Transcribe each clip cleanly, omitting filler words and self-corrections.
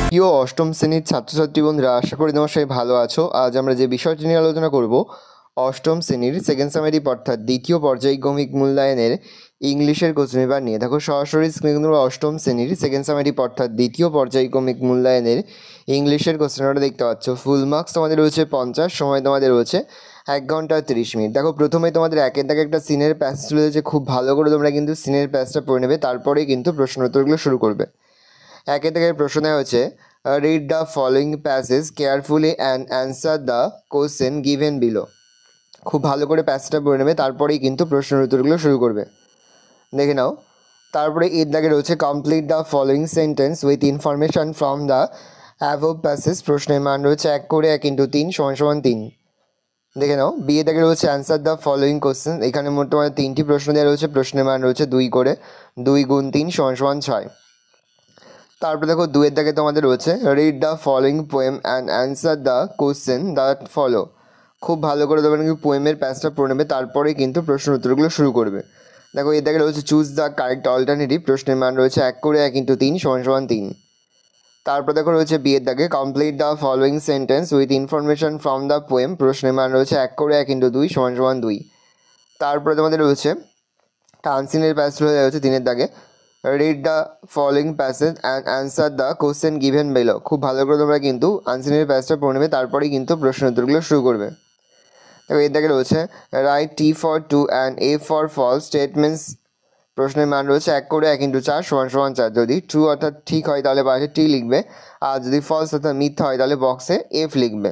প্রিয় অষ্টম শ্রেণীর ছাত্রছাত্রী বন্ধুরা, আশা করি তোমার সবাই ভালো আছো। আজ আমরা যে বিষয়টি নিয়ে আলোচনা করব, অষ্টম শ্রেণীর সেকেন্ড সামেটিভ অর্থাৎ দ্বিতীয় পর্যায়ক্রমিক মূল্যায়নের ইংলিশের কোশ্চেন পেপার নিয়ে। দেখো সরাসরি স্ক্রিনে তোমরা অষ্টম শ্রেণীর সেকেন্ড সামেটিভ অর্থাৎ দ্বিতীয় পর্যায়ক্রমিক মূল্যায়নের ইংলিশের কোশ্চেন পেপারটা দেখতে পাচ্ছ। ফুল মার্কস তোমাদের রয়েছে 50, সময় তোমাদের রয়েছে 1 ঘন্টা 30 মিনিট। দেখো প্রথমেই তোমাদের একের দাগে একটা সিনের প্যাসেজ রয়েছে, খুব ভালো করে তোমরা কিন্তু সিনের প্যাসেজটা পড়ে নেবে, তারপরেই কিন্তু প্রশ্ন উত্তরগুলো শুরু করবে। একের দাগের প্রশ্ন দেওয়া হচ্ছে, read the following passage carefully and answer the question given below. খুব ভালো করে প্যাসেজটা পড়ে নেবে, তারপরেই কিন্তু প্রশ্নের উত্তরগুলো শুরু করবে। দেখে নাও। তারপরে এর দাগে রয়েছে, complete the following sentence with information from the অ্যাভভ passage. প্রশ্নের মান রয়েছে 1 করে 1 × 3 = 3। দেখে নাও। বি এর দাগে রয়েছে, অ্যান্সার দ্য ফলোয়িং কোশ্চেন। এখানে মোট তোমাদের 3টি প্রশ্ন দেওয়া রয়েছে, প্রশ্নের মান রয়েছে 2 করে, 2 × 3 = 6। তারপরে দেখো 2 এর দাগে তোমাদের রয়েছে, read the following poem and answer the question that follow. খুব ভালো করে তোমরা কিন্তু পোয়েমের প্যাসটা পড়ে নেবে, তারপরে কিন্তু প্রশ্ন উত্তরগুলো শুরু করবে। দেখো এর দাগে রয়েছে, চুজ দ্য কারেক্ট অল্টারনেটিভ। প্রশ্নের মান রয়েছে 1 করে 1 × 3 = 3। তারপর দেখো রয়েছে বি এর দাগে, complete the following sentence with information from the poem. প্রশ্নের মান রয়েছে 1 করে 1 × 2 = 2। তারপরে তোমাদের রয়েছে টানসিনের প্যাস রয়ে যাচ্ছে 3 এর দাগে, read the following passage and answer the question given below. খুব ভালো করে তোমরা কিন্তু আনসিনের প্যাসটা পড়ে নেবে, তারপরেই কিন্তু প্রশ্ন উত্তরগুলো শুরু করবে। দেখো এর দাগে রয়েছে, write T for true and F for false statements. প্রশ্নের মান রয়েছে 1 করে 1 × 4 = 4। যদি ট্রু অর্থাৎ ঠিক হয় তাহলে পাশে টি লিখবে, আর যদি ফলস অর্থাৎ মিথ্যা হয় তাহলে বক্সে এফ লিখবে।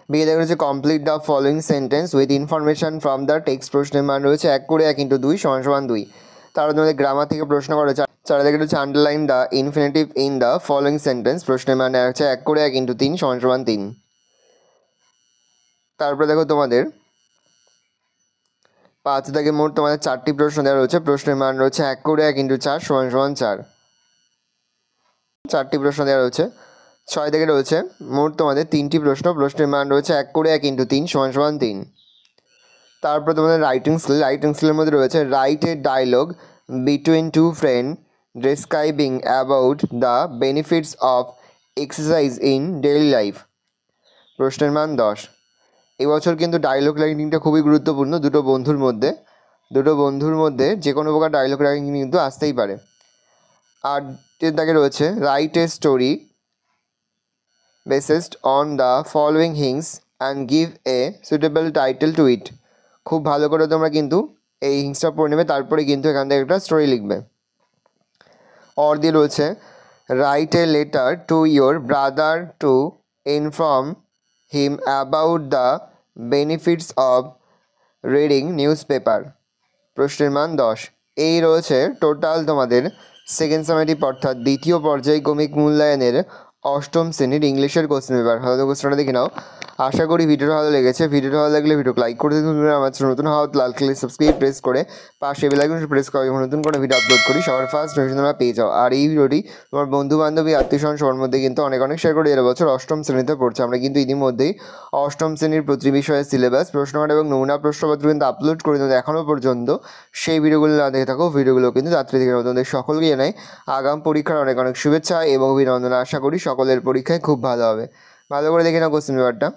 বি এর দাগে রয়েছে, complete the following sentence with information from the text. প্রশ্নের মান রয়েছে 1 করে 1 × 2 = 2। তারপর তোমাদের গ্রামার থেকে প্রশ্ন করা হয়েছে, 4 দাগে রয়েছে, underline the infinitive in the following sentence. প্রশ্নের মান হচ্ছে 1 করে 1 × 3 = 3। তারপরে দেখো তোমাদের 5 দাগে মোট তোমাদের 4টি প্রশ্ন দেওয়া রয়েছে, প্রশ্নের মান রয়েছে 1 করে 1 × 4 = 4। 4টি প্রশ্ন দেওয়া রয়েছে। 6 দাগে রয়েছে মোট তোমাদের 3টি প্রশ্ন, প্রশ্নের মান রয়েছে 1 করে 1 × 3 = 3। তারপর তোমাদের রাইটিং স্কিলের মধ্যে রয়েছে, write a dialogue between two friend describing about the benefits of exercise in daily life. প্রশ্নের মান 10। এবছর কিন্তু ডায়লগ রাইটিংটা খুবই গুরুত্বপূর্ণ। দুটো বন্ধুর মধ্যে যে কোনো প্রকার ডায়লগ রাইটিং কিন্তু আসতেই পারে। আর এর দাগে রয়েছে, write a story based on the following hints and give a suitable title to it. খুব ভালো করে তোমরা কিন্তু এই হিংসটা পড়ে নেবে, তারপরে কিন্তু এখান থেকে একটা স্টোরি লিখবে। অর দিয়ে রয়েছে, write a letter to your brother to inform him about the benefits of reading news paper. প্রশ্নের মান 10। এই রয়েছে টোটাল তোমাদের সেকেন্ড সামেটিভ অর্থাৎ দ্বিতীয় পর্যায়ক্রমিক মূল্যায়নের অষ্টম শ্রেণীর ইংলিশের কোশ্চেন পেপার। ভালো কোশ্চেনটা দেখে নাও। আশা করি ভিডিওটা ভালো লেগেছে। ভিডিওটা ভালো লাগলে ভিডিও লাইক করে দিন। আমার নতুন হওয়া লাল কালার সাবস্ক্রাইব প্রেস করে পাশে বেল আইকন প্রেস করে নতুন করে ভিডিও আপলোড করি সবার ফার্স্ট নোটিফিকেশন তোমরা পেয়ে যাও। আর এই ভিডিওটি তোমার বন্ধু বান্ধবী আত্মীয়স্বজন সবার মধ্যে কিন্তু অনেক শেয়ার করে। এর বছর অষ্টম শ্রেণীতে পড়ছে। আমরা কিন্তু ইতিমধ্যেই অষ্টম শ্রেণীর প্রতি বিষয়ের সিলেবাস, প্রশ্নকাট এবং নমুনা প্রশ্নপত্র কিন্তু আপলোড করে দিই এখনও পর্যন্ত। সেই ভিডিওগুলো না দেখে থাকো, ভিডিওগুলো কিন্তু রাত্রি থেকে তোমাদের সকলকে জানাই আগাম পরীক্ষার অনেক শুভেচ্ছা এবং অভিনন্দন। আশা করি সকলের পরীক্ষায় খুব ভালো হবে। ভালো করে দেখে নাও কোশ্চেন পেপারটা।